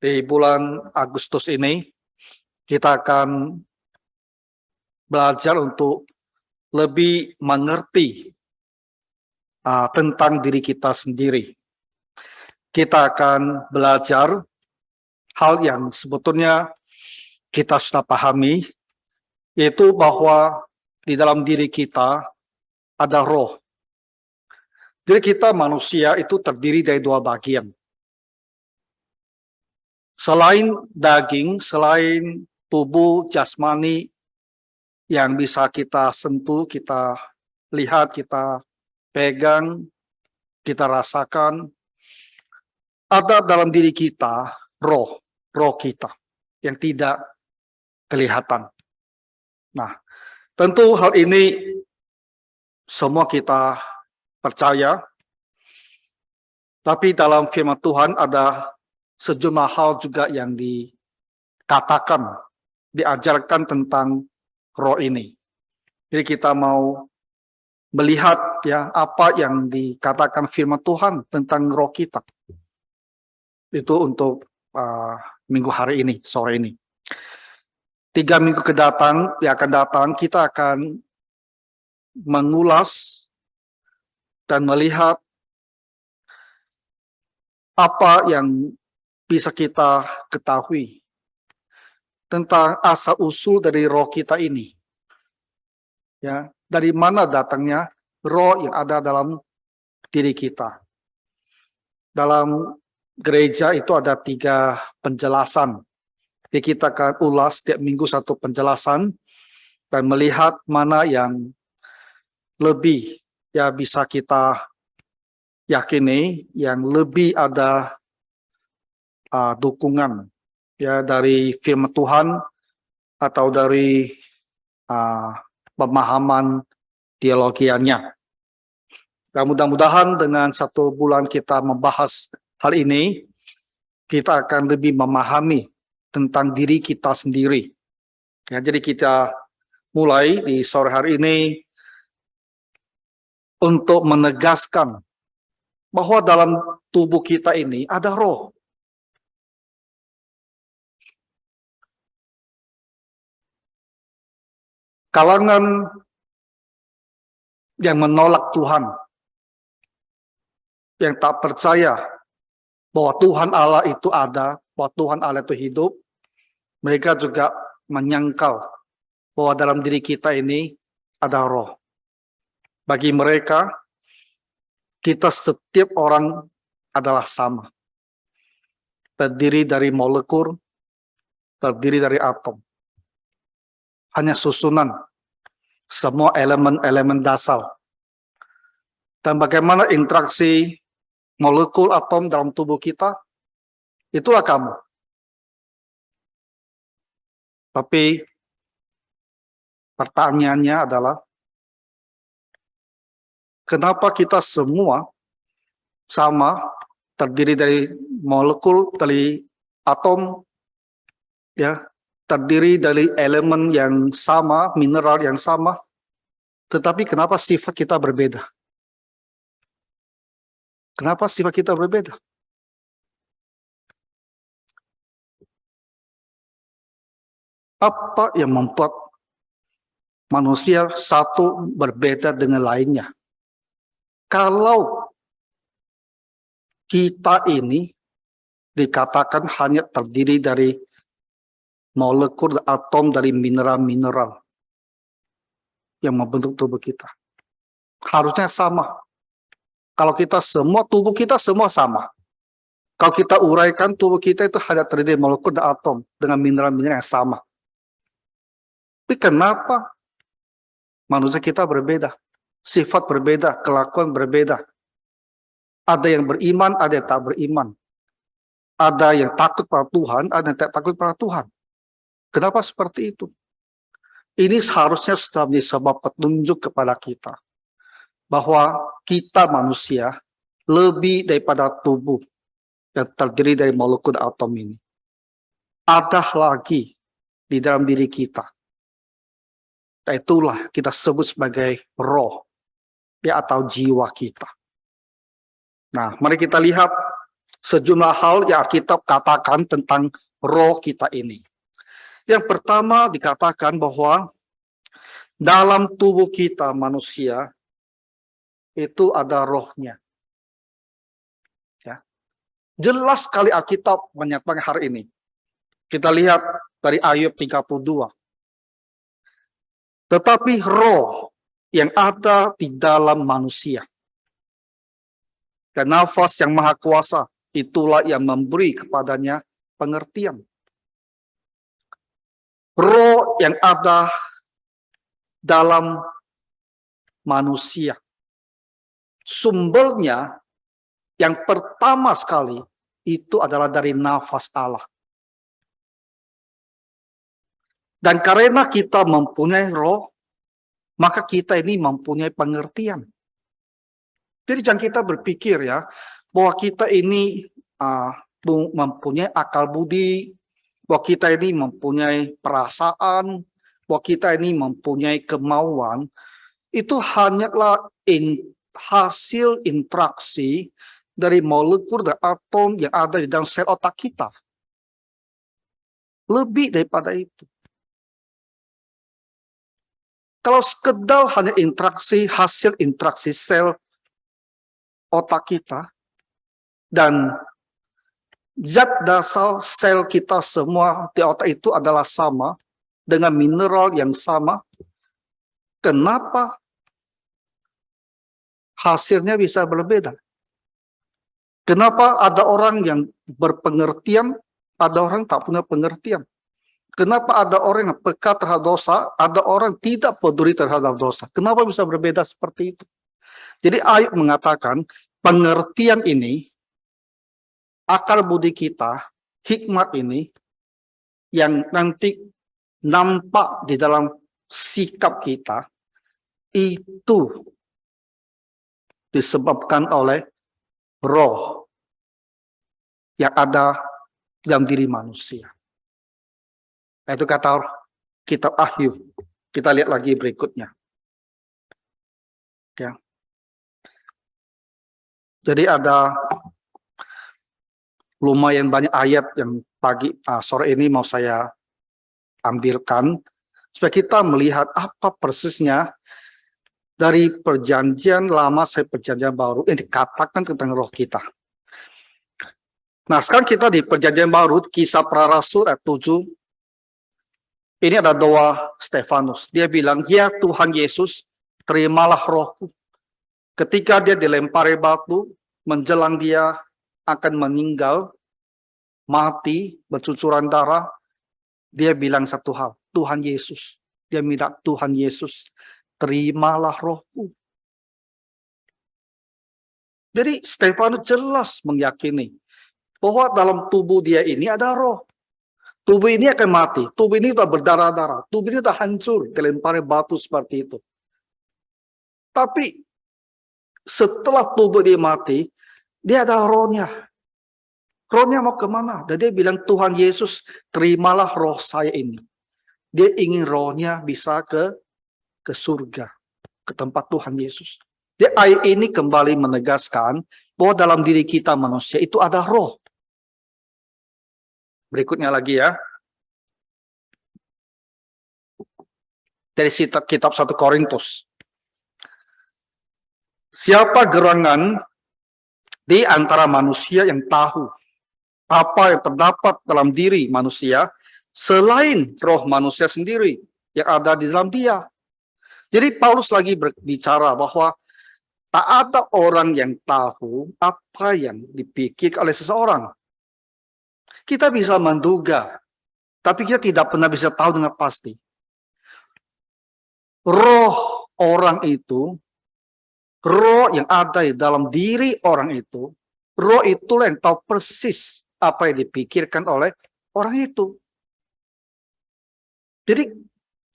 Di bulan Agustus ini, kita akan belajar untuk lebih mengerti tentang diri kita sendiri. Kita akan belajar hal yang sebetulnya kita sudah pahami, yaitu bahwa di dalam diri kita ada roh. Diri kita manusia itu terdiri dari dua bagian. Selain daging, selain tubuh jasmani yang bisa kita sentuh, kita lihat, kita pegang, kita rasakan, ada dalam diri kita roh kita yang tidak kelihatan. Nah, tentu hal ini semua kita percaya, tapi dalam firman Tuhan ada sejumlah hal juga yang dikatakan, diajarkan tentang roh ini. Jadi kita mau melihat ya apa yang dikatakan firman Tuhan tentang roh kita. Itu untuk minggu hari ini, sore ini. 3 minggu yang akan datang kita akan mengulas dan melihat apa yang bisa kita ketahui tentang asal-usul dari roh kita ini. Ya, dari mana datangnya roh yang ada dalam diri kita. Dalam gereja itu ada 3 penjelasan. Jadi kita akan ulas setiap minggu satu penjelasan dan melihat mana yang lebih ya bisa kita yakini, yang lebih ada dukungan ya dari firman Tuhan atau dari pemahaman teologiannya. Dan mudah-mudahan dengan 1 bulan kita membahas hal ini, kita akan lebih memahami tentang diri kita sendiri. Ya, jadi kita mulai di sore hari ini untuk menegaskan bahwa dalam tubuh kita ini ada roh. Kalangan yang menolak Tuhan, yang tak percaya bahwa Tuhan Allah itu ada, bahwa Tuhan Allah itu hidup, mereka juga menyangkal bahwa dalam diri kita ini ada roh. Bagi mereka, kita setiap orang adalah sama. Terdiri dari molekul, terdiri dari atom. Hanya susunan semua elemen-elemen dasar. Dan bagaimana interaksi molekul atom dalam tubuh kita, itulah kamu. Tapi pertanyaannya adalah, kenapa kita semua sama, terdiri dari molekul, dari atom, ya, terdiri dari elemen yang sama, mineral yang sama, tetapi kenapa sifat kita berbeda? Kenapa sifat kita berbeda? Apa yang membuat manusia satu berbeda dengan lainnya? Kalau kita ini dikatakan hanya terdiri dari molekul atom dari mineral-mineral yang membentuk tubuh kita. Harusnya sama. Kalau kita semua, tubuh kita semua sama. Kalau kita uraikan tubuh kita itu hanya terdiri dari molekul dan atom dengan mineral-mineral yang sama. Tapi kenapa manusia kita berbeda? Sifat berbeda, kelakuan berbeda. Ada yang beriman, ada yang tak beriman. Ada yang takut pada Tuhan, ada yang tak takut pada Tuhan. Kenapa seperti itu? Ini seharusnya sudah menjadi sebab petunjuk kepada kita. Bahwa kita manusia lebih daripada tubuh yang terdiri dari molekul atom ini. Ada lagi di dalam diri kita. Dan itulah kita sebut sebagai roh ya, atau jiwa kita. Nah, mari kita lihat sejumlah hal yang Alkitab katakan tentang roh kita ini. Yang pertama dikatakan bahwa dalam tubuh kita manusia itu ada rohnya. Ya. Jelas sekali Alkitab menyatakan hari ini. Kita lihat dari Ayub 32. Tetapi roh yang ada di dalam manusia dan nafas yang maha kuasa, itulah yang memberi kepadanya pengertian. Roh yang ada dalam manusia, sumbernya yang pertama sekali itu adalah dari nafas Allah. Dan karena kita mempunyai roh, maka kita ini mempunyai pengertian. Jadi jangan kita berpikir ya, bahwa kita ini mempunyai akal budi, bahwa kita ini mempunyai perasaan, bahwa kita ini mempunyai kemauan. Itu hanyalah hasil interaksi dari molekul dan atom yang ada di dalam sel otak kita. Lebih daripada itu. Kalau sekedar hanya hasil interaksi sel otak kita, dan zat dasar sel kita semua di otak itu adalah sama, dengan mineral yang sama, kenapa hasilnya bisa berbeda? Kenapa ada orang yang berpengertian, ada orang tak punya pengertian? Kenapa ada orang yang peka terhadap dosa, ada orang tidak peduli terhadap dosa? Kenapa bisa berbeda seperti itu? Jadi Ayub mengatakan, pengertian ini, akal budi kita, hikmat ini, yang nanti nampak di dalam sikap kita, itu disebabkan oleh roh yang ada dalam diri manusia. Itu kata kitab Ayub. Kita lihat lagi berikutnya. Ya. Jadi ada lumayan banyak ayat yang sore ini mau saya ambilkan supaya kita melihat apa persisnya dari perjanjian lama sampai perjanjian baru yang dikatakan tentang roh kita. Nah, sekarang kita di perjanjian baru, Kisah Para Rasul ayat 7. Ini ada doa Stefanus. Dia bilang, ya Tuhan Yesus, terimalah rohku. Ketika dia dilempari batu, menjelang dia akan meninggal, mati, bercucuran darah, dia bilang satu hal, Tuhan Yesus. Dia minta Tuhan Yesus, terimalah rohku. Jadi Stefanus jelas meyakini bahwa dalam tubuh dia ini ada roh. Tubuh ini akan mati, tubuh ini sudah berdarah-darah, tubuh ini sudah hancur, dilempari batu seperti itu. Tapi setelah tubuh dia mati, dia ada rohnya. Rohnya mau kemana? Dan dia bilang, Tuhan Yesus, terimalah roh saya ini. Dia ingin rohnya bisa ke surga, ke tempat Tuhan Yesus. Jadi ayat ini kembali menegaskan bahwa dalam diri kita manusia itu ada roh. Berikutnya lagi ya. Dari kitab 1 Korintus. Siapa gerangan di antara manusia yang tahu apa yang terdapat dalam diri manusia selain roh manusia sendiri yang ada di dalam dia. Jadi Paulus lagi berbicara bahwa tak ada orang yang tahu apa yang dipikir oleh seseorang. Kita bisa menduga, tapi kita tidak pernah bisa tahu dengan pasti. Roh orang itu, roh yang ada di dalam diri orang itu, roh itulah yang tahu persis apa yang dipikirkan oleh orang itu. Jadi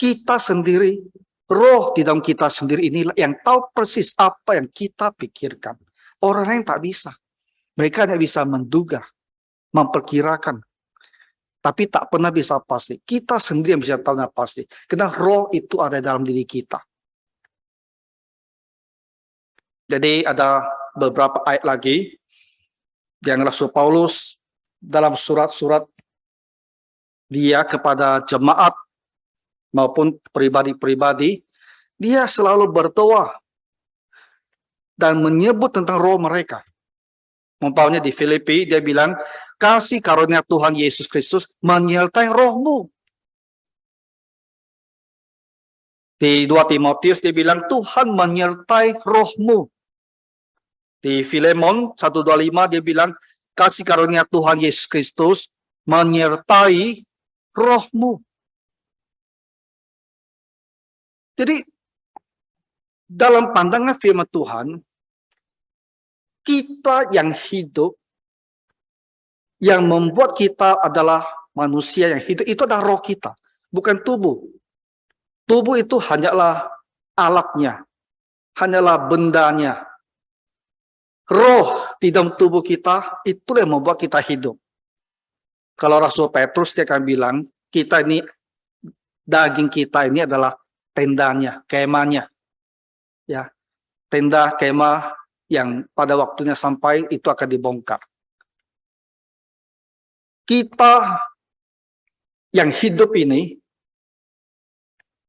kita sendiri, roh di dalam kita sendiri inilah yang tahu persis apa yang kita pikirkan. Orang lain tak bisa. Mereka hanya bisa menduga, memperkirakan. Tapi tak pernah bisa pasti. Kita sendiri yang bisa tahu dengan pasti. Karena roh itu ada dalam diri kita. Jadi ada beberapa ayat lagi. Yang Rasul Paulus dalam surat-surat dia kepada jemaat maupun pribadi-pribadi, dia selalu berdoa dan menyebut tentang roh mereka. Umpamanya di Filipi, dia bilang, kasih karunia Tuhan Yesus Kristus menyertai rohmu. Di 2 Timotius, dia bilang, Tuhan menyertai rohmu. Di Filemon 1:25, dia bilang, kasih karunia Tuhan Yesus Kristus menyertai rohmu. Jadi, dalam pandangan firman Tuhan, kita yang hidup, yang membuat kita adalah manusia yang hidup, itu adalah roh kita, bukan tubuh. Tubuh itu hanyalah alatnya, hanyalah bendanya. Roh di dalam tubuh kita, itulah yang membuat kita hidup. Kalau Rasul Petrus, dia akan bilang, kita ini, daging kita ini adalah tendanya, kemahnya. Ya, tenda kemah yang pada waktunya sampai itu akan dibongkar. Kita yang hidup ini,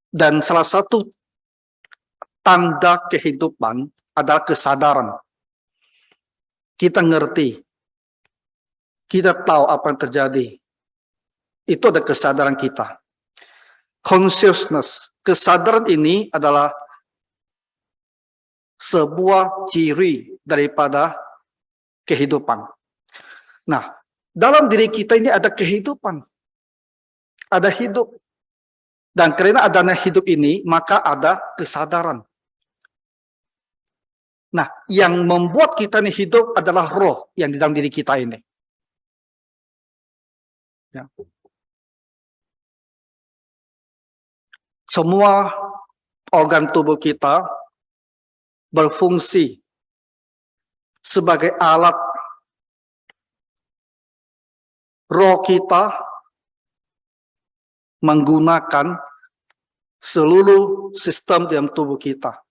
dan salah satu tanda kehidupan adalah kesadaran. Kita ngerti, kita tahu apa yang terjadi. Itu ada kesadaran kita. Consciousness, kesadaran ini adalah sebuah ciri daripada kehidupan. Nah, dalam diri kita ini ada kehidupan. Ada hidup. Dan karena adanya hidup ini, maka ada kesadaran. Nah, yang membuat kita ini hidup adalah roh yang di dalam diri kita ini. Ya. Semua organ tubuh kita berfungsi sebagai alat roh kita menggunakan seluruh sistem dalam tubuh kita.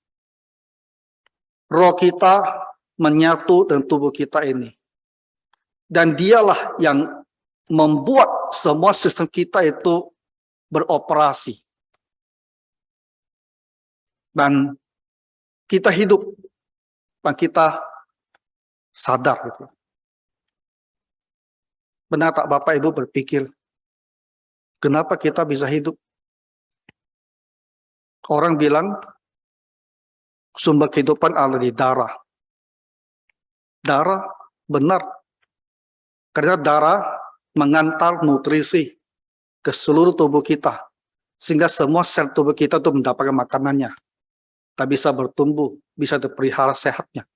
Roh kita menyatu dengan tubuh kita ini. Dan dialah yang membuat semua sistem kita itu beroperasi. Dan kita hidup, dan kita sadar gitu. Benar tak Bapak Ibu berpikir, kenapa kita bisa hidup? Orang bilang, sumber kehidupan ada di darah. Darah benar. Karena darah mengantar nutrisi ke seluruh tubuh kita. Sehingga semua sel tubuh kita itu mendapatkan makanannya. Tak bisa bertumbuh, bisa dipelihara sehatnya.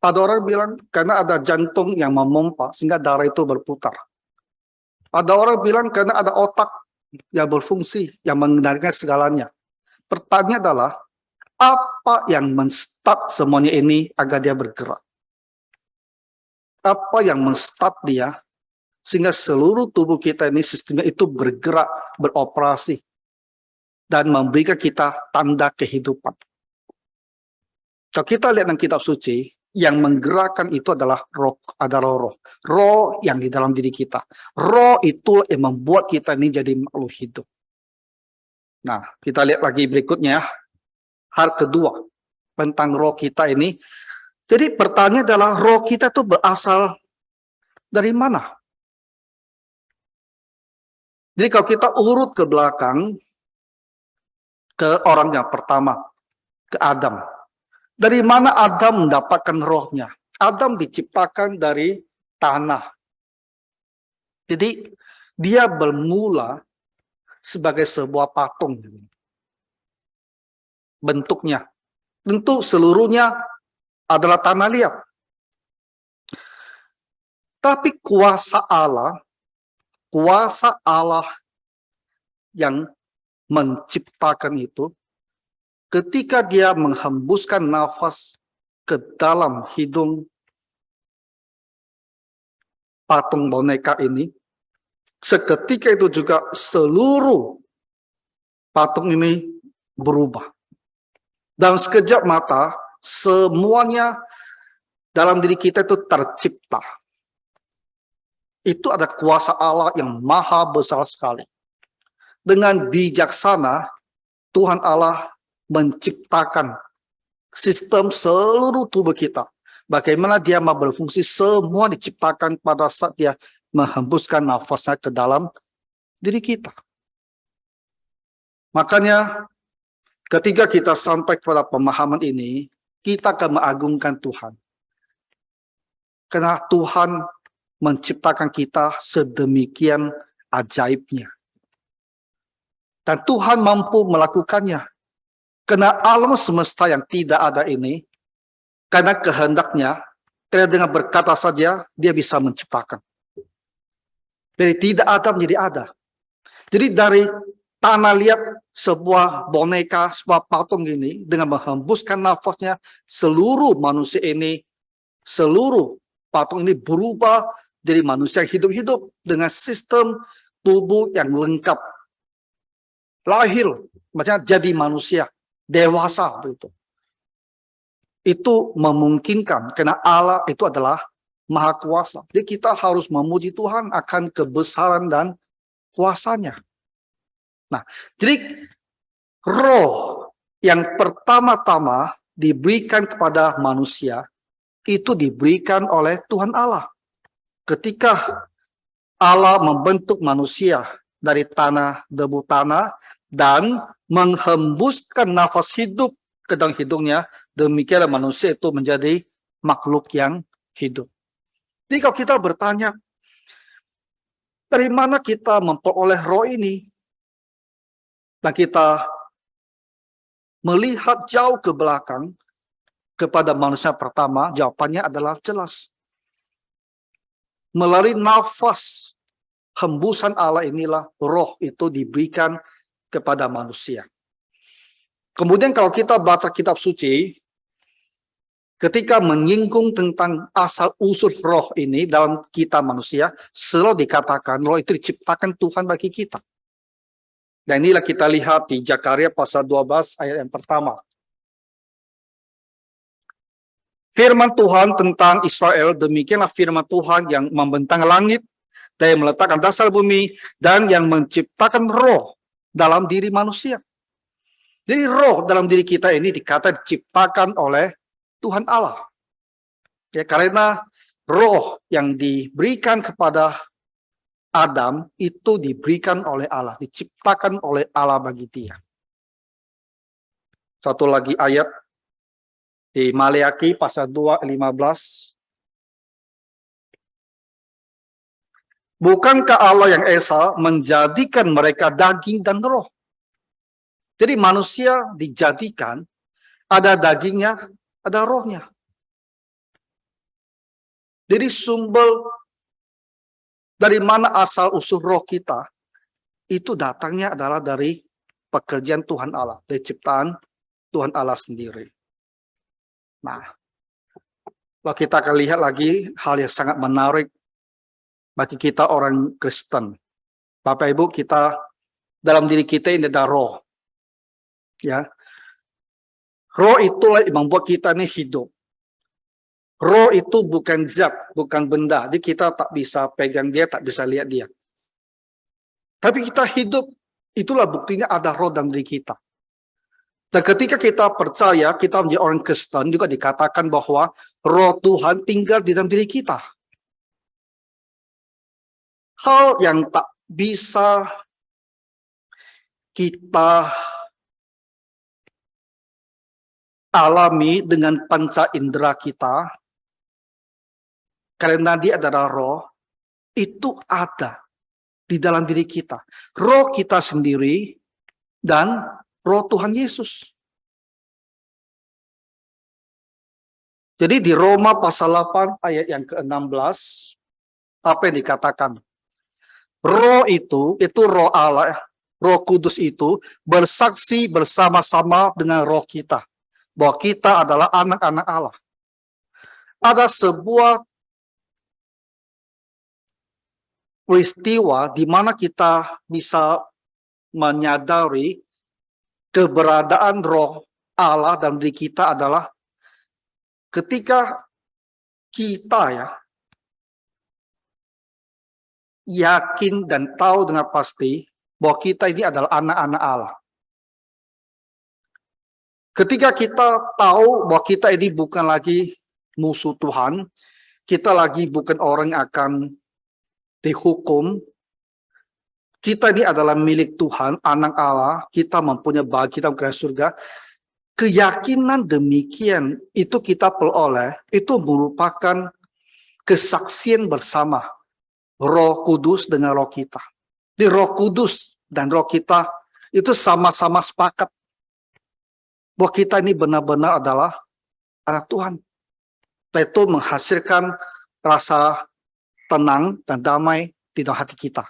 Ada orang bilang, karena ada jantung yang memompa, sehingga darah itu berputar. Ada orang bilang, karena ada otak yang berfungsi, yang mengendalikan segalanya. Pertanyaannya adalah, apa yang men-start semuanya ini agar dia bergerak? Apa yang men-start dia, sehingga seluruh tubuh kita ini, sistemnya itu bergerak, beroperasi, dan memberikan kita tanda kehidupan. Kalau kita lihat dalam kitab suci, yang menggerakkan itu adalah roh, roh. Roh yang di dalam diri kita. Roh itu yang membuat kita ini jadi makhluk hidup. Nah, kita lihat lagi berikutnya. Hal kedua tentang roh kita ini. Jadi pertanyaan adalah roh kita itu berasal dari mana? Jadi kalau kita urut ke belakang, ke orang yang pertama, ke Adam. Dari mana Adam mendapatkan rohnya? Adam diciptakan dari tanah. Jadi dia bermula sebagai sebuah patung. Bentuknya. Tentu seluruhnya adalah tanah liat. Tapi kuasa Allah yang menciptakan itu, ketika dia menghembuskan nafas ke dalam hidung patung boneka ini, seketika itu juga seluruh patung ini berubah. Dalam sekejap mata, semuanya dalam diri kita itu tercipta. Itu ada kuasa Allah yang maha besar sekali. Dengan bijaksana, Tuhan Allah menciptakan sistem seluruh tubuh kita. Bagaimana dia mau berfungsi, semua diciptakan pada saat dia menghembuskan nafasnya ke dalam diri kita. Makanya ketika kita sampai kepada pemahaman ini, kita akan mengagungkan Tuhan. Karena Tuhan menciptakan kita sedemikian ajaibnya. Dan Tuhan mampu melakukannya. Karena alam semesta yang tidak ada ini, karena kehendaknya, karena dengan berkata saja, dia bisa menciptakan. Dari tidak ada menjadi ada. Jadi dari tanah liat sebuah boneka, sebuah patung ini, dengan menghembuskan nafasnya, seluruh manusia ini, seluruh patung ini berubah jadi manusia hidup-hidup dengan sistem tubuh yang lengkap. Lahir, maksudnya jadi manusia, dewasa begitu. Itu memungkinkan karena Allah itu adalah Maha Kuasa. Jadi kita harus memuji Tuhan akan kebesaran dan kuasanya. Nah, jadi roh yang pertama-tama diberikan kepada manusia itu diberikan oleh Tuhan Allah. Ketika Allah membentuk manusia dari tanah, debu tanah, dan menghembuskan nafas hidup ke dalam hidungnya, demikianlah manusia itu menjadi makhluk yang hidup. Jadi kalau kita bertanya, dari mana kita memperoleh roh ini? Dan kita melihat jauh ke belakang kepada manusia pertama, jawabannya adalah jelas. Melalui nafas hembusan Allah inilah roh itu diberikan kepada manusia. Kemudian kalau kita baca kitab suci, ketika menyinggung tentang asal-usul roh ini dalam kita manusia, selalu dikatakan roh itu diciptakan Tuhan bagi kita. Dan inilah kita lihat di Zakaria pasal 12 ayat yang pertama. Firman Tuhan tentang Israel, demikianlah firman Tuhan yang membentang langit, dan yang meletakkan dasar bumi, dan yang menciptakan roh dalam diri manusia. Jadi roh dalam diri kita ini dikatakan diciptakan oleh Tuhan Allah. Ya, karena roh yang diberikan kepada Adam itu diberikan oleh Allah, diciptakan oleh Allah bagi dia. Satu lagi ayat di Maleakhi pasal 2 ayat 15. Bukankah Allah yang esa menjadikan mereka daging dan roh? Jadi manusia dijadikan, ada dagingnya, ada rohnya. Jadi sumber dari mana asal usul roh kita, itu datangnya adalah dari pekerjaan Tuhan Allah, dari ciptaan Tuhan Allah sendiri. Nah, kalau kita akan lihat lagi hal yang sangat menarik bagi kita orang Kristen. Bapak Ibu, kita dalam diri kita ini ada roh. Ya, roh itulah yang membuat kita ini hidup. Roh itu bukan zat, bukan benda. Jadi kita tak bisa pegang dia, tak bisa lihat dia. Tapi kita hidup, itulah buktinya ada roh dalam diri kita. Dan ketika kita percaya, kita menjadi orang Kristen, juga dikatakan bahwa roh Tuhan tinggal di dalam diri kita. Hal yang tak bisa kita alami dengan panca indera kita, karena dia adalah roh, itu ada di dalam diri kita. Roh kita sendiri dan roh Tuhan Yesus. Jadi di Roma pasal 8 ayat yang ke-16, apa yang dikatakan? Roh itu roh Allah, roh kudus itu bersaksi bersama-sama dengan roh kita, bahwa kita adalah anak-anak Allah. Ada sebuah peristiwa di mana kita bisa menyadari keberadaan roh Allah dalam diri kita adalah ketika kita ya yakin dan tahu dengan pasti bahwa kita ini adalah anak-anak Allah. Ketika kita tahu bahwa kita ini bukan lagi musuh Tuhan, kita lagi bukan orang yang akan dihukum, kita ini adalah milik Tuhan, anak Allah, kita mempunyai bagi kita ke surga. Keyakinan demikian itu kita peroleh, itu merupakan kesaksian bersama Roh Kudus dengan roh kita. Di Roh Kudus dan roh kita itu sama-sama sepakat bahwa kita ini benar-benar adalah anak Tuhan. Dan itu menghasilkan rasa tenang dan damai di dalam hati kita.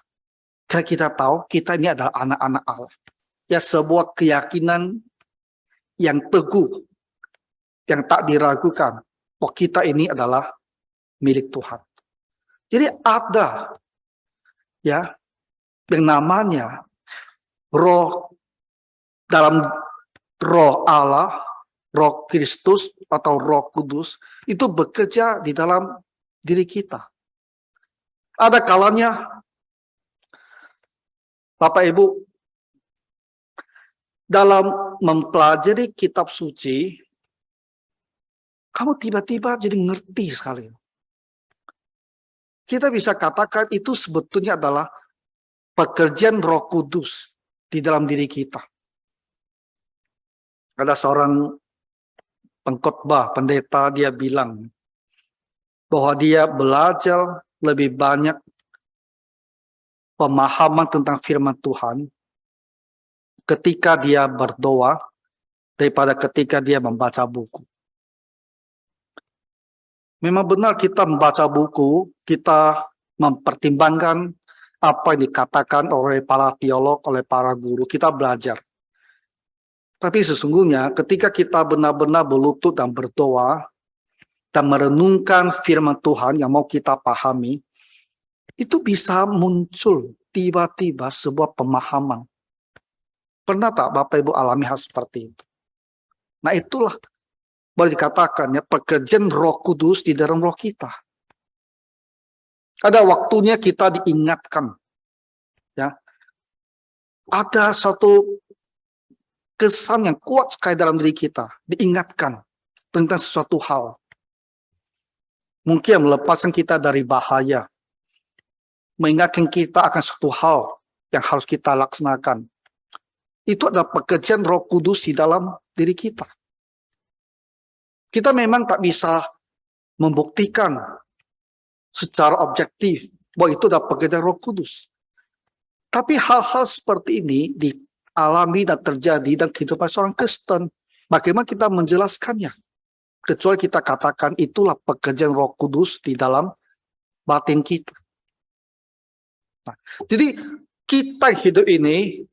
Karena kita tahu kita ini adalah anak-anak Allah. Ya, sebuah keyakinan yang teguh, yang tak diragukan, bahwa kita ini adalah milik Tuhan. Jadi ada ya yang namanya roh dalam roh Allah, roh Kristus atau roh kudus itu bekerja di dalam diri kita. Ada kalanya Bapak Ibu dalam mempelajari kitab suci, kamu tiba-tiba jadi ngerti sekali. Kita bisa katakan itu sebetulnya adalah pekerjaan Roh Kudus di dalam diri kita. Ada seorang pengkhotbah, pendeta, dia bilang bahwa dia belajar lebih banyak pemahaman tentang firman Tuhan ketika dia berdoa daripada ketika dia membaca buku. Memang benar kita membaca buku, kita mempertimbangkan apa yang dikatakan oleh para teolog, oleh para guru, kita belajar. Tapi sesungguhnya ketika kita benar-benar berlutut dan berdoa, dan merenungkan firman Tuhan yang mau kita pahami, itu bisa muncul tiba-tiba sebuah pemahaman. Pernah tak Bapak Ibu alami hal seperti itu? Nah itulah boleh dikatakan ya pekerjaan Roh Kudus di dalam roh kita. Ada waktunya kita diingatkan, ya. Ada satu kesan yang kuat sekali dalam diri kita, diingatkan tentang sesuatu hal. Mungkin melepaskan kita dari bahaya, mengingatkan kita akan suatu hal yang harus kita laksanakan. Itu adalah pekerjaan Roh Kudus di dalam diri kita. Kita memang tak bisa membuktikan secara objektif bahwa itu adalah pekerjaan Roh Kudus. Tapi hal-hal seperti ini dialami dan terjadi dalam kehidupan seorang Kristen. Bagaimana kita menjelaskannya? Kecuali kita katakan itulah pekerjaan Roh Kudus di dalam batin kita. Nah, jadi kita hidup ini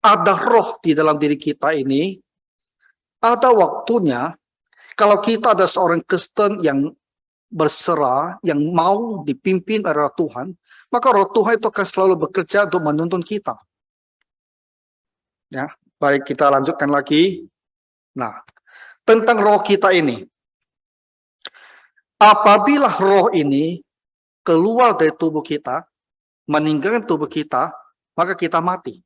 ada roh di dalam diri kita ini, ada waktunya kalau kita ada seorang Kristen yang berserah, yang mau dipimpin oleh Roh Tuhan, maka Roh Tuhan itu akan selalu bekerja untuk menuntun kita. Ya, baik kita lanjutkan lagi. Nah, tentang roh kita ini. Apabila roh ini keluar dari tubuh kita, meninggalkan tubuh kita, maka kita mati.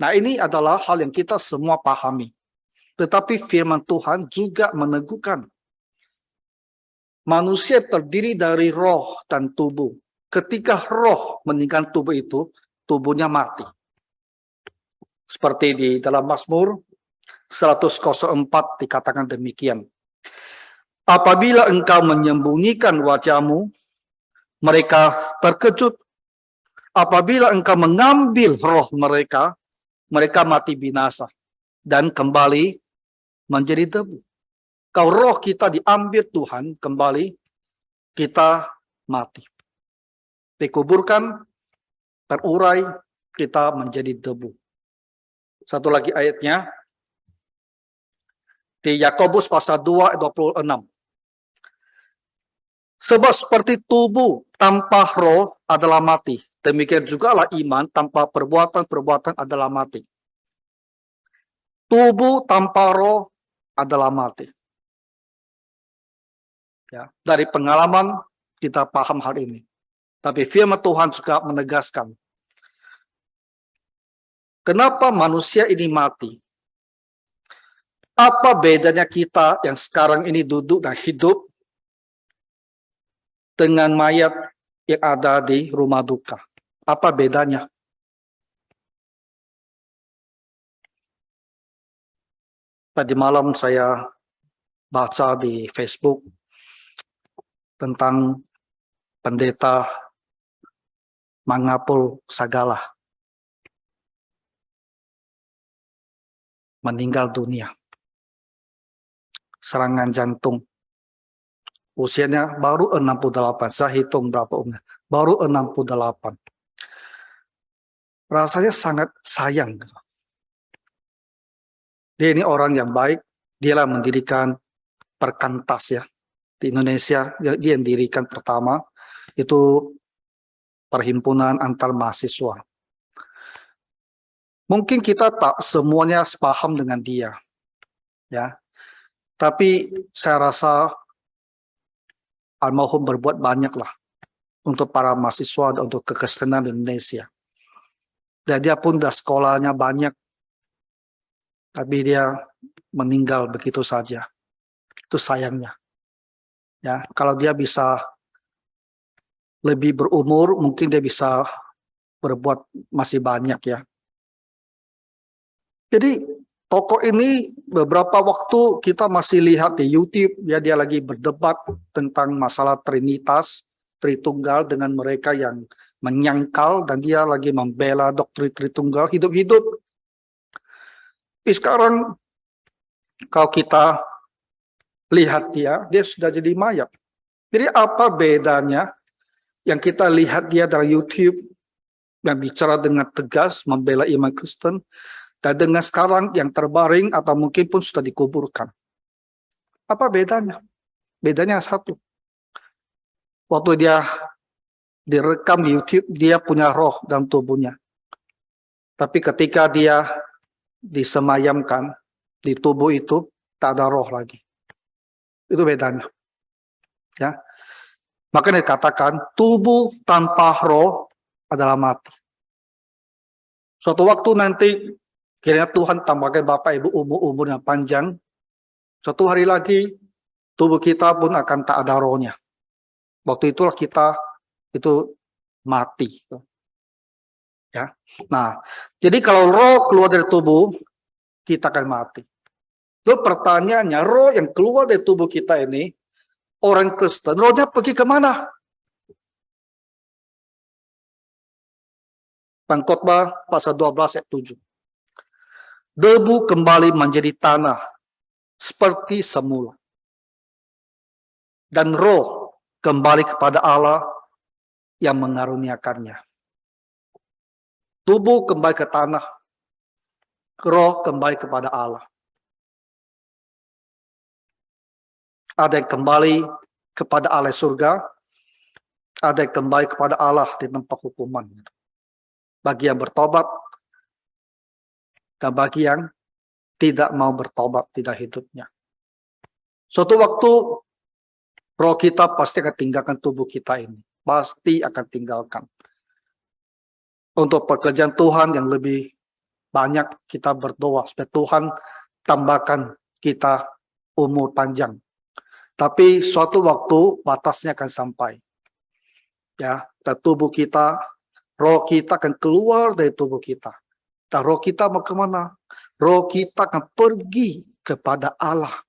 Nah, ini adalah hal yang kita semua pahami. Tetapi firman Tuhan juga meneguhkan manusia terdiri dari roh dan tubuh. Ketika roh meninggalkan tubuh itu, tubuhnya mati. Seperti di dalam Mazmur 104 dikatakan demikian. Apabila engkau menyembunyikan wajahmu, mereka terkejut. Apabila engkau mengambil roh mereka, mereka mati binasa dan kembali menjadi debu. Kalau roh kita diambil Tuhan kembali, kita mati. Dikuburkan, terurai, kita menjadi debu. Satu lagi ayatnya, di Yakobus pasal 2 ayat 26. Sebab seperti tubuh tanpa roh adalah mati, demikian juga lah iman tanpa perbuatan adalah mati. Tubuh tanpa roh adalah mati. Ya, dari pengalaman kita paham hal ini. Tapi firman Tuhan juga menegaskan, kenapa manusia ini mati? Apa bedanya kita yang sekarang ini duduk dan hidup dengan mayat yang ada di rumah duka? Apa bedanya? Tadi malam saya baca di Facebook tentang pendeta Mangapul Sagala meninggal dunia. Serangan jantung. Usianya baru 68. Saya hitung berapa umurnya. Baru 68. Rasanya sangat sayang. Dia ini orang yang baik. Dialah mendirikan Perkantas ya. Di Indonesia, dia yang dirikan pertama. Itu perhimpunan antar mahasiswa. Mungkin kita tak semuanya sepaham dengan dia. Ya. Tapi saya rasa almarhum berbuat banyak lah untuk para mahasiswa dan untuk kekristenan di Indonesia. Dan dia pun dah sekolahnya banyak, tapi dia meninggal begitu saja. Itu sayangnya. Ya, kalau dia bisa lebih berumur, mungkin dia bisa berbuat masih banyak ya. Jadi tokoh ini beberapa waktu kita masih lihat di YouTube, ya dia lagi berdebat tentang masalah Trinitas, Tritunggal dengan mereka yang menyangkal, dan dia lagi membela doktrin Tritunggal hidup-hidup. Tapi sekarang kalau kita lihat dia sudah jadi mayat. Jadi apa bedanya yang kita lihat dia dari YouTube yang bicara dengan tegas membela iman Kristen, dan dengan sekarang yang terbaring atau mungkin pun sudah dikuburkan? Apa bedanya? Bedanya satu. Waktu dia direkam di YouTube, dia punya roh dalam tubuhnya. Tapi ketika dia disemayamkan di tubuh itu, tak ada roh lagi. Itu bedanya. Ya. Makanya dikatakan tubuh tanpa roh adalah mati. Suatu waktu nanti kiranya Tuhan tambahkan Bapak Ibu umur yang panjang. Suatu hari lagi tubuh kita pun akan tak ada rohnya. Waktu itulah kita itu mati. Ya. Nah, jadi kalau roh keluar dari tubuh, kita akan mati. Lalu pertanyaannya, roh yang keluar dari tubuh kita ini, orang Kristen, rohnya pergi kemana? Pengkhotbah pasal 12 ayat 7. Debu kembali menjadi tanah seperti semula. Dan roh kembali kepada Allah yang mengaruniakannya. Tubuh kembali ke tanah, roh kembali kepada Allah. Ada yang kembali kepada Allah surga, ada yang kembali kepada Allah di tempat hukuman. Bagi yang bertobat, dan bagi yang tidak mau bertobat tidak hidupnya. Suatu waktu roh kita pasti akan tinggalkan tubuh kita ini. Pasti akan tinggalkan. Untuk pekerjaan Tuhan yang lebih banyak, kita berdoa supaya Tuhan tambahkan kita umur panjang. Tapi suatu waktu batasnya akan sampai. Ya, dan tubuh kita, roh kita akan keluar dari tubuh kita. Dan roh kita mau kemana? Roh kita akan pergi kepada Allah.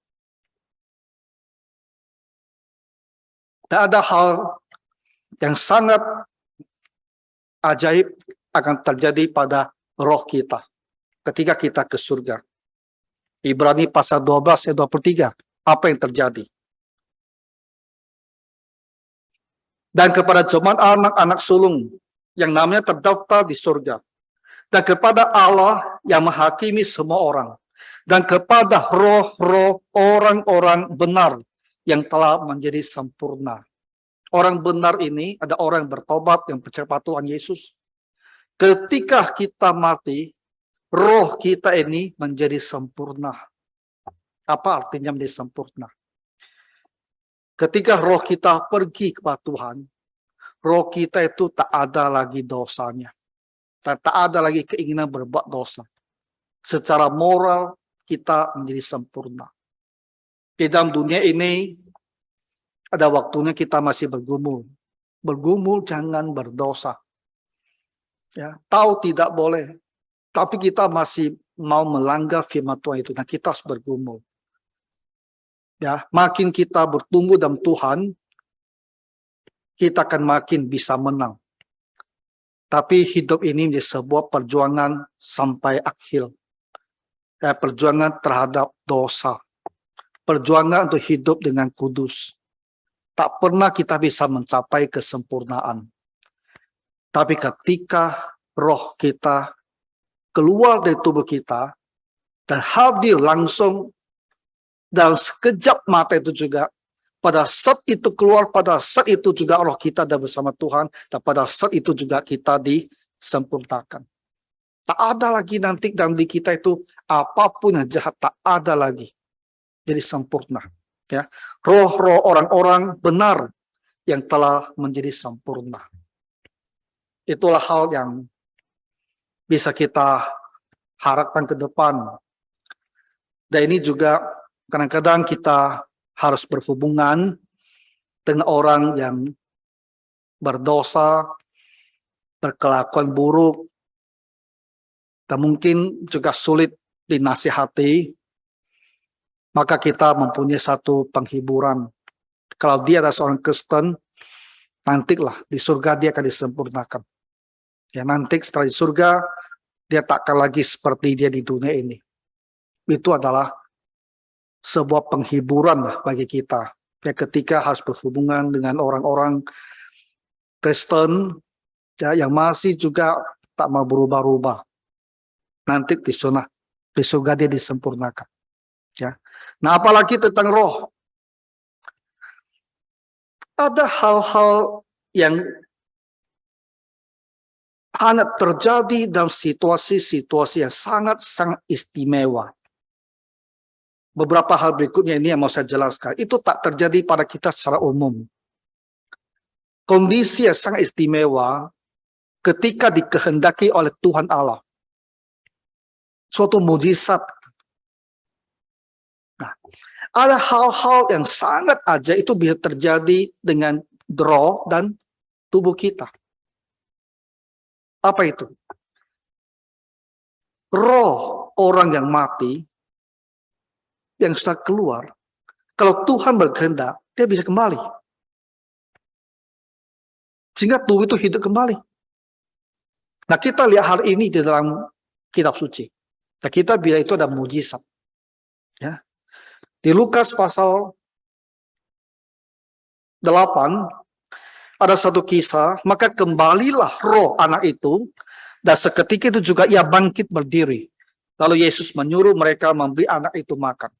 Dan ada hal yang sangat ajaib akan terjadi pada roh kita ketika kita ke surga. Ibrani pasal 12 ayat 23. Apa yang terjadi? Dan kepada jemaat anak-anak sulung yang namanya terdaftar di surga, dan kepada Allah yang menghakimi semua orang, dan kepada roh-roh orang-orang benar yang telah menjadi sempurna. Orang benar ini ada orang yang bertobat, yang percaya pada Tuhan Yesus. Ketika kita mati, roh kita ini menjadi sempurna. Apa artinya menjadi sempurna? Ketika roh kita pergi kepada Tuhan, roh kita itu tak ada lagi dosanya. Tak ada lagi keinginan berbuat dosa. Secara moral kita menjadi sempurna. Di dalam dunia ini ada waktunya kita masih bergumul. Bergumul jangan berdosa. Ya, tahu tidak boleh. Tapi kita masih mau melanggar firman Tuhan itu. Nah, kita harus bergumul. Ya, makin kita bertumbuh dalam Tuhan, kita akan makin bisa menang. Tapi hidup ini menjadi sebuah perjuangan sampai akhir. Ya, perjuangan terhadap dosa. Perjuangan untuk hidup dengan kudus. Tak pernah kita bisa mencapai kesempurnaan. Tapi ketika roh kita keluar dari tubuh kita dan hadir langsung dalam sekejap mata itu juga, pada saat itu keluar, pada saat itu juga roh kita ada bersama Tuhan, dan pada saat itu juga kita disempurnakan. Tak ada lagi nanti dalam diri kita itu apapun yang jahat, tak ada lagi. Jadi sempurna. Ya, roh-roh orang-orang benar yang telah menjadi sempurna. Itulah hal yang bisa kita harapkan ke depan. Dan ini juga kadang-kadang kita harus berhubungan dengan orang yang berdosa, berkelakuan buruk, dan mungkin juga sulit dinasihati. Maka kita mempunyai satu penghiburan. Kalau dia adalah seorang Kristen, nantilah di surga dia akan disempurnakan. Ya, nanti setelah di surga, dia tak akan lagi seperti dia di dunia ini. Itu adalah sebuah penghiburan lah bagi kita. Ya, ketika harus berhubungan dengan orang-orang Kristen, ya, yang masih juga tak mau berubah-ubah. Nanti di surga dia disempurnakan. Ya. Nah, apalagi tentang roh. Ada hal-hal yang hanya terjadi dalam situasi-situasi yang sangat-sangat istimewa. Beberapa hal berikutnya ini yang mau saya jelaskan. Itu tak terjadi pada kita secara umum. Kondisi yang sangat istimewa ketika dikehendaki oleh Tuhan Allah. Suatu mujizat. Nah, ada hal-hal yang sangat ajaib itu bisa terjadi dengan roh dan tubuh kita. Apa itu? Roh orang yang mati, yang sudah keluar, kalau Tuhan berkehendak, dia bisa kembali. Sehingga tubuh itu hidup kembali. Nah, kita lihat hal ini di dalam kitab suci. Nah, kita bilang itu ada mujizat. Ya. Di Lukas pasal 8, ada satu kisah, maka kembalilah roh anak itu, dan seketika itu juga ia bangkit berdiri. Lalu Yesus menyuruh mereka memberi anak itu makan.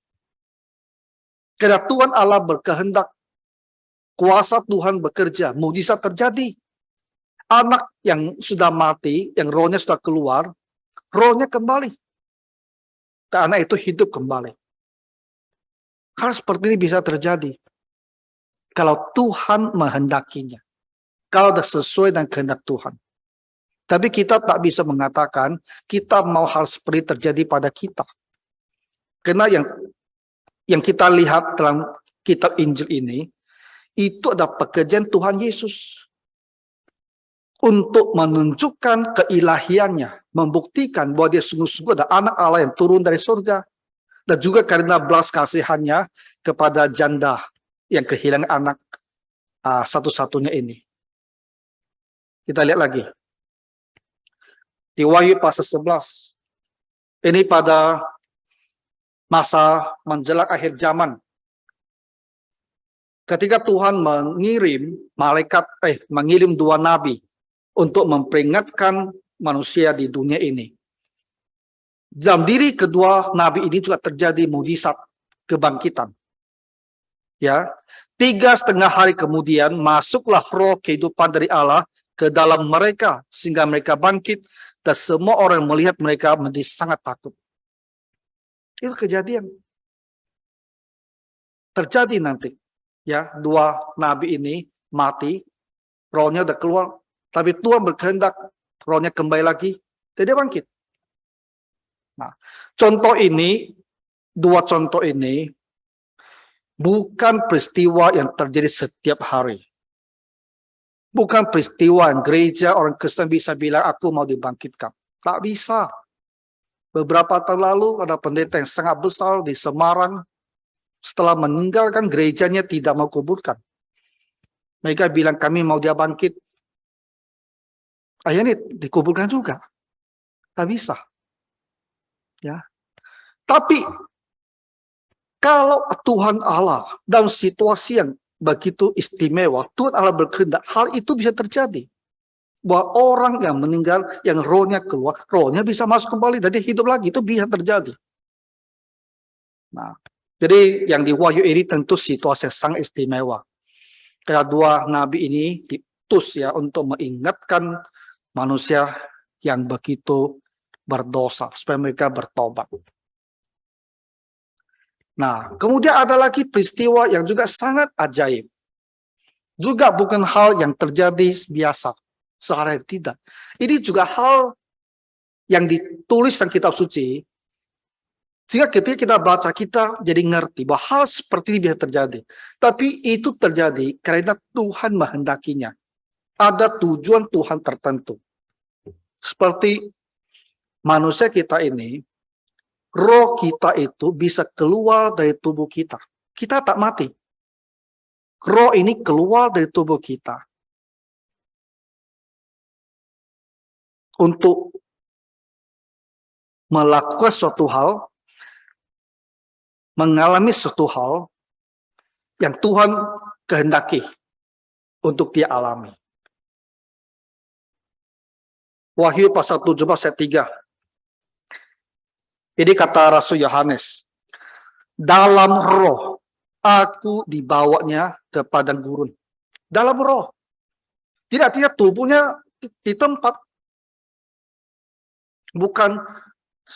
Karena Tuhan Allah berkehendak, kuasa Tuhan bekerja, mujizat terjadi. Anak yang sudah mati, yang rohnya sudah keluar, rohnya kembali. Dan anak itu hidup kembali. Hal seperti ini bisa terjadi kalau Tuhan menghendakinya. Kalau sudah sesuai dengan kehendak Tuhan. Tapi kita tak bisa mengatakan kita mau hal seperti terjadi pada kita. Karena yang kita lihat dalam kitab Injil ini, itu adalah pekerjaan Tuhan Yesus. Untuk menunjukkan keilahiannya, membuktikan bahwa dia sungguh-sungguh ada anak Allah yang turun dari surga. Dan juga karena belas kasihannya kepada janda yang kehilangan anak satu-satunya ini. Kita lihat lagi. Di Wahyu pasal 11. Ini pada masa menjelang akhir zaman. Ketika Tuhan mengirim dua nabi untuk memperingatkan manusia di dunia ini. Dalam diri kedua nabi ini juga terjadi mujizat kebangkitan. Ya, 3,5 hari kemudian masuklah roh kehidupan dari Allah ke dalam mereka sehingga mereka bangkit dan semua orang melihat mereka menjadi sangat takut. Itu kejadian terjadi nanti. ya, dua nabi ini mati, rohnya udah keluar, tapi Tuhan berkehendak rohnya kembali lagi, jadi dia bangkit. Nah, dua contoh ini bukan peristiwa yang terjadi setiap hari. Bukan peristiwa yang gereja orang Kristen bisa bilang aku mau dibangkitkan. Tak bisa. Beberapa tahun lalu ada pendeta yang sangat besar di Semarang, setelah meninggalkan gerejanya tidak mau kuburkan. Mereka bilang kami mau dia bangkit. Akhirnya dikuburkan juga. Tak bisa. Ya. Tapi kalau Tuhan Allah dalam situasi yang begitu istimewa, Tuhan Allah berkehendak, hal itu bisa terjadi. Bahwa orang yang meninggal, yang rohnya keluar, rohnya bisa masuk kembali, jadi hidup lagi, itu bisa terjadi. Nah, jadi yang di Wahyu ini tentu situasi yang sangat istimewa. Kayak dua nabi ini diutus ya untuk mengingatkan manusia yang begitu berdosa, supaya mereka bertobat. Nah, kemudian ada lagi peristiwa yang juga sangat ajaib. Juga bukan hal yang terjadi biasa, sehari tidak. Ini juga hal yang ditulis dalam kitab suci, sehingga ketika kita baca, kita jadi ngerti bahwa hal seperti ini bisa terjadi. Tapi itu terjadi karena Tuhan menghendakinya. Ada tujuan Tuhan tertentu. Seperti manusia kita ini, roh kita itu bisa keluar dari tubuh kita. Kita tak mati. Roh ini keluar dari tubuh kita untuk melakukan suatu hal, mengalami suatu hal yang Tuhan kehendaki untuk dia alami. Wahyu pasal 17 ayat 3. Ini kata Rasul Yohanes, dalam roh aku dibawanya ke padang gurun. Dalam roh. Tidak tubuhnya di tempat. Bukan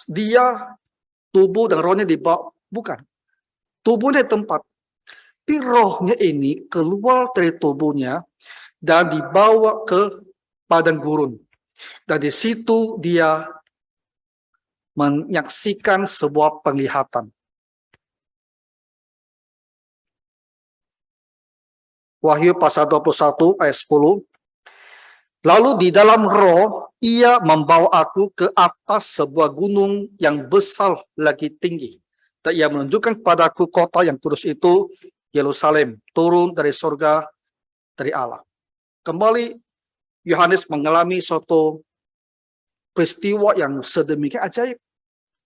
dia tubuh dan rohnya dibawa. Bukan. Tubuhnya di tempat. Tapi rohnya ini keluar dari tubuhnya dan dibawa ke padang gurun. Dan di situ dia menyaksikan sebuah penglihatan. Wahyu pasal 21 ayat 10. Lalu di dalam roh, ia membawa aku ke atas sebuah gunung yang besar lagi tinggi. Dan ia menunjukkan kepadaku kota yang kudus itu, Yerusalem, turun dari surga dari Allah. Kembali, Yohanes mengalami suatu peristiwa yang sedemikian ajaib.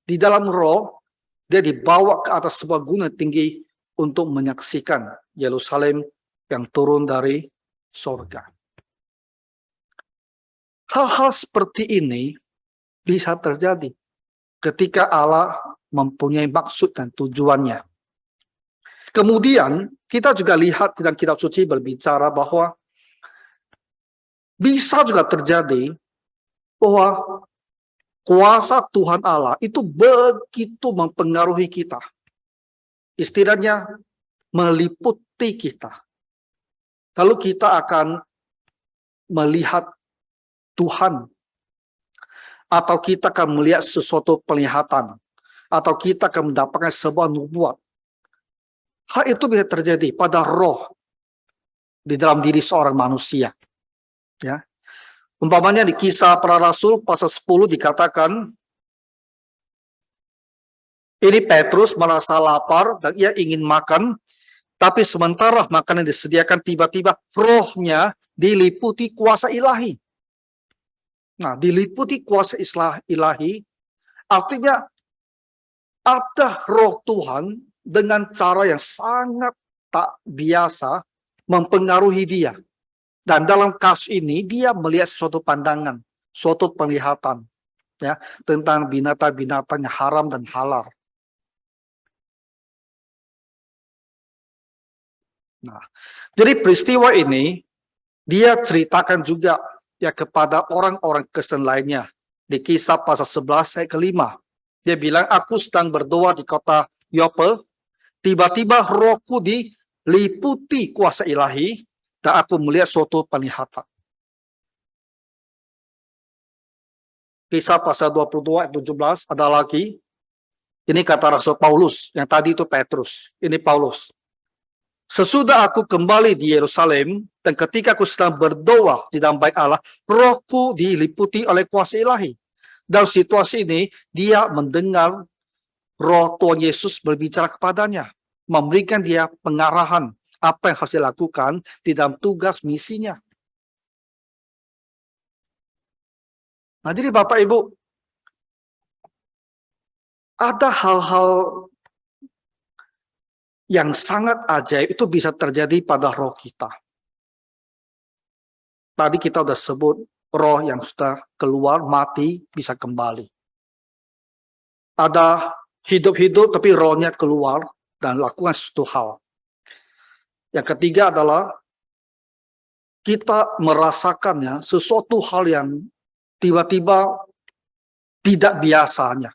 Di dalam roh, dia dibawa ke atas sebuah gunung tinggi untuk menyaksikan Yerusalem yang turun dari surga. Hal-hal seperti ini bisa terjadi ketika Allah mempunyai maksud dan tujuannya. Kemudian kita juga lihat dalam kitab suci berbicara bahwa bisa juga terjadi bahwa kuasa Tuhan Allah itu begitu mempengaruhi kita. Istilahnya meliputi kita. Lalu kita akan melihat Tuhan. Atau kita akan melihat sesuatu penglihatan. Atau kita akan mendapatkan sebuah nubuat. Hal itu bisa terjadi pada roh di dalam diri seorang manusia. Ya. Umpamanya di Kisah Para Rasul pasal 10 dikatakan, ini Petrus merasa lapar dan ia ingin makan, tapi sementara makanan disediakan tiba-tiba rohnya diliputi kuasa ilahi. Nah, diliputi kuasa ilahi artinya ada roh Tuhan dengan cara yang sangat tak biasa mempengaruhi dia. Dan dalam kasus ini dia melihat suatu pandangan, suatu penglihatan ya tentang binatang-binatang yang haram dan halal. Nah, jadi peristiwa ini dia ceritakan juga ya kepada orang-orang Kristen lainnya. Di Kisah pasal 11 ayat ke-5. Dia bilang, aku sedang berdoa di kota Yope, tiba-tiba rohku liputi kuasa ilahi, dan aku melihat suatu penglihatan. Kisah pasal 22 ayat 17 ada lagi. Ini kata Rasul Paulus, yang tadi itu Petrus, ini Paulus. Sesudah aku kembali di Yerusalem, dan ketika aku sedang berdoa di dalam bait Allah, rohku diliputi oleh kuasa ilahi. Dalam situasi ini, dia mendengar roh Tuhan Yesus berbicara kepadanya, memberikan dia pengarahan apa yang harus dilakukan di dalam tugas misinya. Nah, jadi Bapak Ibu, ada hal-hal yang sangat ajaib itu bisa terjadi pada roh kita. Tadi kita sudah sebut roh yang sudah keluar, mati, bisa kembali. Ada hidup-hidup tapi rohnya keluar dan lakukan sesuatu hal. Yang ketiga adalah kita merasakannya sesuatu hal yang tiba-tiba tidak biasanya.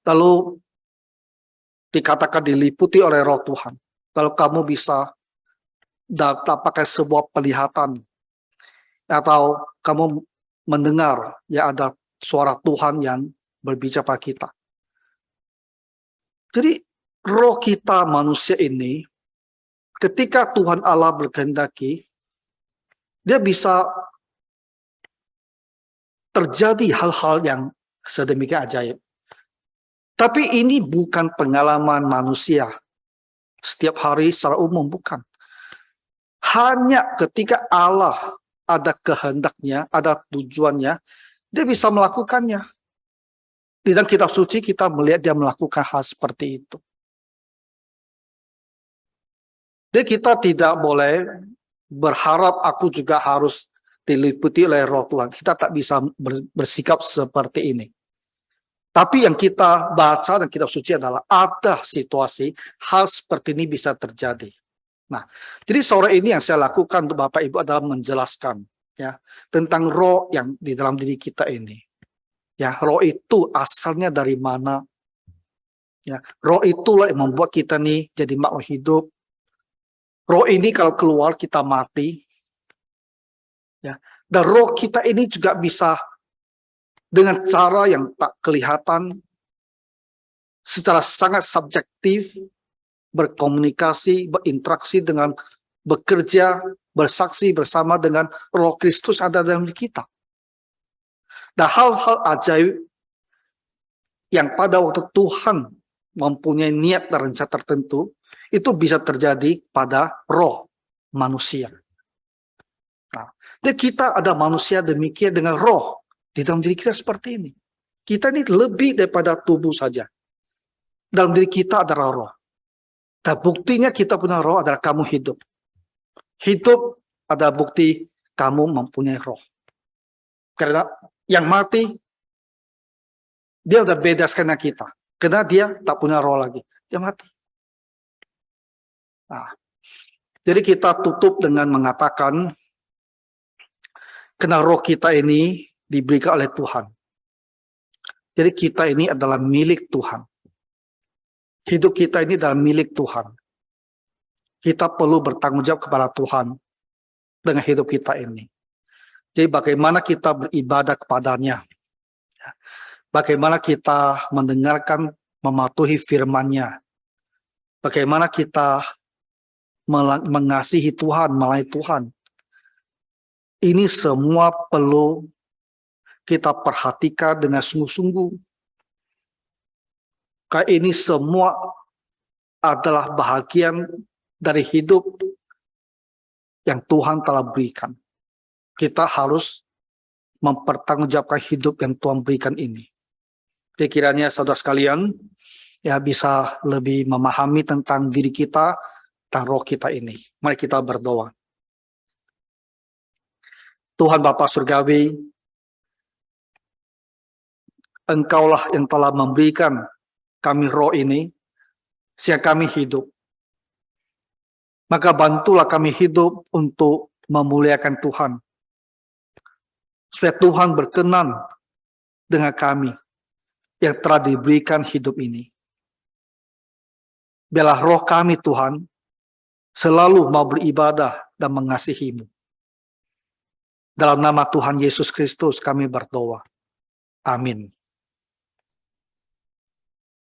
Lalu dikatakan diliputi oleh roh Tuhan. Lalu kamu bisa dapatkan sebuah penglihatan. Atau kamu mendengar ya ada suara Tuhan yang berbicara pada kita. Jadi roh kita manusia ini, ketika Tuhan Allah berkehendaki, dia bisa terjadi hal-hal yang sedemikian ajaib. Tapi ini bukan pengalaman manusia setiap hari secara umum, bukan. Hanya ketika Allah ada kehendaknya, ada tujuannya, dia bisa melakukannya. Di dalam kitab suci kita melihat dia melakukan hal seperti itu. Jadi kita tidak boleh berharap aku juga harus diliputi oleh roh Tuhan. Kita tak bisa bersikap seperti ini. Tapi yang kita baca dan kitab suci adalah ada situasi hal seperti ini bisa terjadi. Nah, jadi sore ini yang saya lakukan untuk Bapak Ibu adalah menjelaskan ya tentang roh yang di dalam diri kita ini. Ya, roh itu asalnya dari mana? Ya, roh itulah yang membuat kita nih jadi makhluk hidup. Roh ini kalau keluar kita mati. Ya, dan roh kita ini juga bisa dengan cara yang tak kelihatan, secara sangat subjektif, berkomunikasi, berinteraksi dengan, bekerja, bersaksi bersama dengan roh Kristus ada dalam diri kita. Dan hal-hal ajaib yang pada waktu Tuhan mempunyai niat dan rencana tertentu, itu bisa terjadi pada roh manusia. Nah, dan kita ada manusia demikian dengan roh di dalam diri kita seperti ini. Kita ini lebih daripada tubuh saja. Dalam diri kita adalah roh. Dan buktinya kita punya roh adalah kamu hidup. Hidup ada bukti kamu mempunyai roh. Karena yang mati, dia udah beda dengan kita. Karena dia tak punya roh lagi. Dia mati. Nah, jadi kita tutup dengan mengatakan, karena roh kita ini diberikan oleh Tuhan. Jadi kita ini adalah milik Tuhan. Hidup kita ini adalah milik Tuhan. Kita perlu bertanggung jawab kepada Tuhan dengan hidup kita ini. Jadi bagaimana kita beribadah kepadanya. Bagaimana kita mendengarkan, mematuhi firman-Nya. Bagaimana kita mengasihi Tuhan, melayani Tuhan. Ini semua perlu kita perhatikan dengan sungguh-sungguh. Karena ini semua adalah bahagian dari hidup yang Tuhan telah berikan. Kita harus mempertanggungjawabkan hidup yang Tuhan berikan ini. Jadi kiranya saudara sekalian ya bisa lebih memahami tentang diri kita dan roh kita ini. Mari kita berdoa. Tuhan Bapa Surgawi, Engkaulah yang telah memberikan kami roh ini, sehingga kami hidup. Maka bantulah kami hidup untuk memuliakan Tuhan. Supaya Tuhan berkenan dengan kami yang telah diberikan hidup ini. Biarlah roh kami Tuhan selalu mau beribadah dan mengasihi-Mu. Dalam nama Tuhan Yesus Kristus kami berdoa. Amin.